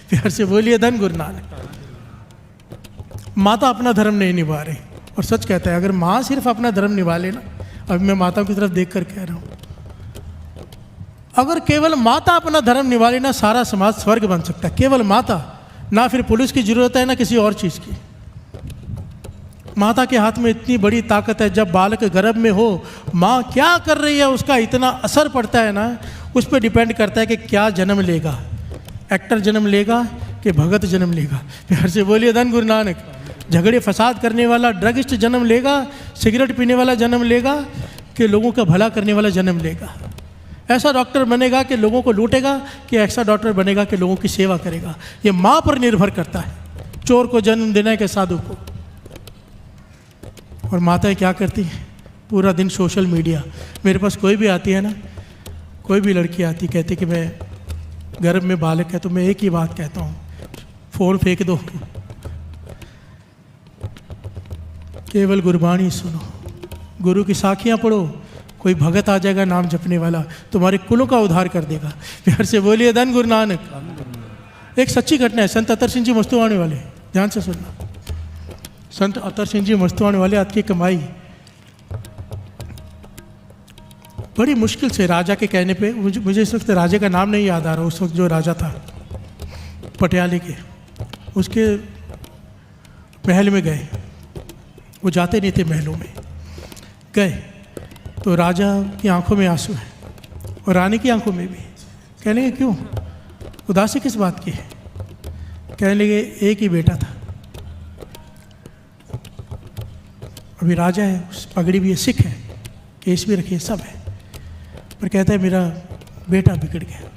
प्यार से बोलिए धन गुरु नानक। माता अपना धर्म नहीं निभा रही, और सच कहता है अगर माँ सिर्फ अपना धर्म निभा ले ना, अभी मैं माताओं की तरफ देख कर कह रहा हूँ, अगर केवल माता अपना धर्म निभा ले ना, सारा समाज स्वर्ग बन सकता है। केवल माता, ना फिर पुलिस की जरूरत है ना किसी और चीज़ की। माता के हाथ में इतनी बड़ी ताकत है, जब बालक गर्भ में हो माँ क्या कर रही है उसका इतना असर पड़ता है ना, उस पर डिपेंड करता है कि क्या जन्म लेगा, एक्टर जन्म लेगा कि भगत जन्म लेगा। प्यार से बोलिए धन गुरु नानक। झगड़े फसाद करने वाला ड्रगिस्ट जन्म लेगा, सिगरेट पीने वाला जन्म लेगा कि लोगों का भला करने वाला जन्म लेगा। ऐसा डॉक्टर बनेगा कि लोगों को लूटेगा कि ऐसा डॉक्टर बनेगा कि लोगों की सेवा करेगा। ये माँ पर निर्भर करता है, चोर को जन्म देना है कि साधु को। और माताएं क्या करती हैं, पूरा दिन सोशल मीडिया। मेरे पास कोई भी आती है ना, कोई भी लड़की आती कहती कि मैं गर्भ में बालक है, तो मैं एक ही बात कहता हूँ, फ़ोन फेंक दो, केवल गुरबाणी सुनो, गुरु की साखियाँ पढ़ो, कोई भगत आ जाएगा नाम जपने वाला, तुम्हारे कुलों का उद्धार कर देगा। प्यार से बोलिए धन गुरु नानक। एक सच्ची घटना है, संत अतर सिंह जी मस्तुआने वाले, ध्यान से सुनना। संत अतर सिंह जी मस्तुआने वाले आज की कमाई बड़ी मुश्किल से, राजा के कहने पे, मुझे इस वक्त राजा का नाम नहीं याद आ रहा, उस वक्त जो राजा था पटियाले के, उसके महल में गए। वो जाते नहीं थे महलों में, गए तो राजा की आंखों में आंसू है और रानी की आंखों में भी। कहने लगे क्यों, उदासी किस बात की है? कहने लगे एक ही बेटा था, अभी राजा है, उस पगड़ी भी है, सिख है, केस भी रखे, सब है, पर कहता है मेरा बेटा बिगड़ गया।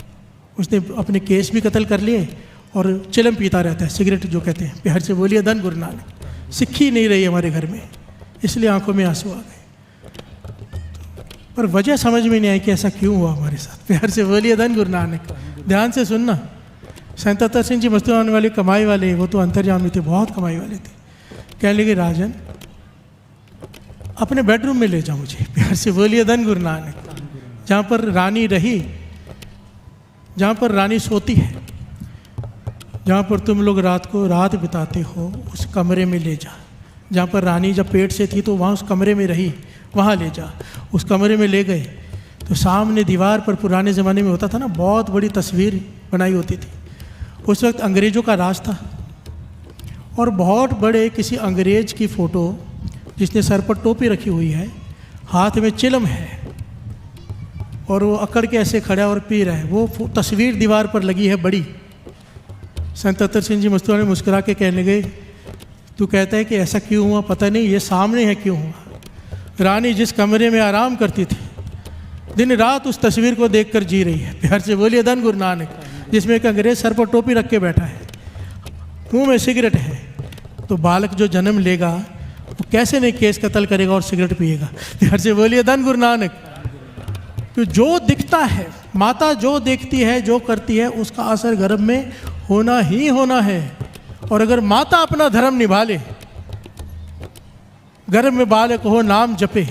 उसने अपने केस भी कत्ल कर लिए और चिलम पीता रहता है, सिगरेट जो कहते हैं। प्यार से बोलिए धन गुरु नानक। सिक्खी नहीं रही हमारे घर में, इसलिए आंखों में आंसू आ गए। पर वजह समझ में नहीं आई कि ऐसा क्यों हुआ हमारे साथ। प्यार से बोलिए धन गुरु नानक। ध्यान से सुनना। संत अतर सिंह जी मस्तुआने वाले कमाई वाले, वो तो अंतर्यामी थे, बहुत कमाई वाले थे। कह लगे राजन अपने बेडरूम में ले जाओ मुझे। प्यार से बोलिए धन गुरु नानक। जहाँ पर रानी रही, जहाँ पर रानी सोती है, जहाँ पर तुम लोग रात को रात बिताते हो, उस कमरे में ले जा। जहाँ पर रानी जब पेट से थी तो वहाँ उस कमरे में रही, वहाँ ले जा। उस कमरे में ले गए तो सामने दीवार पर पुराने ज़माने में होता था ना, बहुत बड़ी तस्वीर बनाई होती थी। उस वक्त अंग्रेज़ों का राज था और बहुत बड़े किसी अंग्रेज़ की फ़ोटो, जिसने सर पर टोपी रखी हुई है, हाथ में चिलम है और वो अकड़ के ऐसे खड़ा और पी रहा है, वो तस्वीर दीवार पर लगी है बड़ी। संत अतर सिंह जी मस्तुआने मुस्कुरा के कहने लगे तू कहता है कि ऐसा क्यों हुआ, पता नहीं, ये सामने है क्यों हुआ। रानी जिस कमरे में आराम करती थी, दिन रात उस तस्वीर को देखकर जी रही है। प्यार से बोलिए धन गुरु नानक। जिसमें एक अंग्रेज सर पर टोपी रख के बैठा है, मुंह में सिगरेट है, तो बालक जो जन्म लेगा वो कैसे नहीं केस कत्ल करेगा और सिगरेट पिएगा। प्यार से बोलिए धन गुरु नानक। तो जो दिखता है, माता जो देखती है, जो करती है, उसका असर गर्भ में होना ही होना है। और अगर माता अपना धर्म निभा ले, गर्भ में बालक हो, नाम जपे,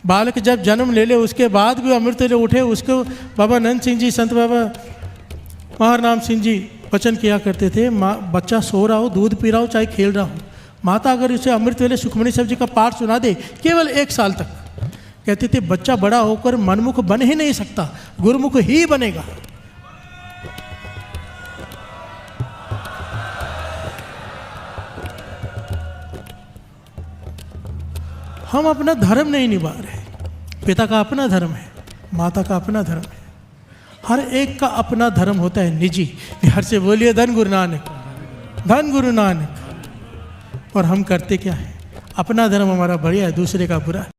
बालक जब जन्म ले ले उसके बाद भी अमृत ले उठे, उसको बाबा नंद सिंह जी, संत बाबा महारनाम सिंह जी वचन किया करते थे, माँ बच्चा सो रहा हो, दूध पी रहा हो, चाहे खेल रहा हो, माता अगर उसे अमृत वेले सुखमनी साहब जी का पाठ सुना दे केवल 1 साल तक, कहती थी बच्चा बड़ा होकर मनमुख बन ही नहीं सकता, गुरुमुख ही बनेगा। हम अपना धर्म नहीं निभा रहे। पिता का अपना धर्म है, माता का अपना धर्म है, हर एक का अपना धर्म होता है निजी। बिहार से बोलिए धन गुरु नानक, धन गुरु नानक। और हम करते क्या है, अपना धर्म हमारा बढ़िया है, दूसरे का बुरा है।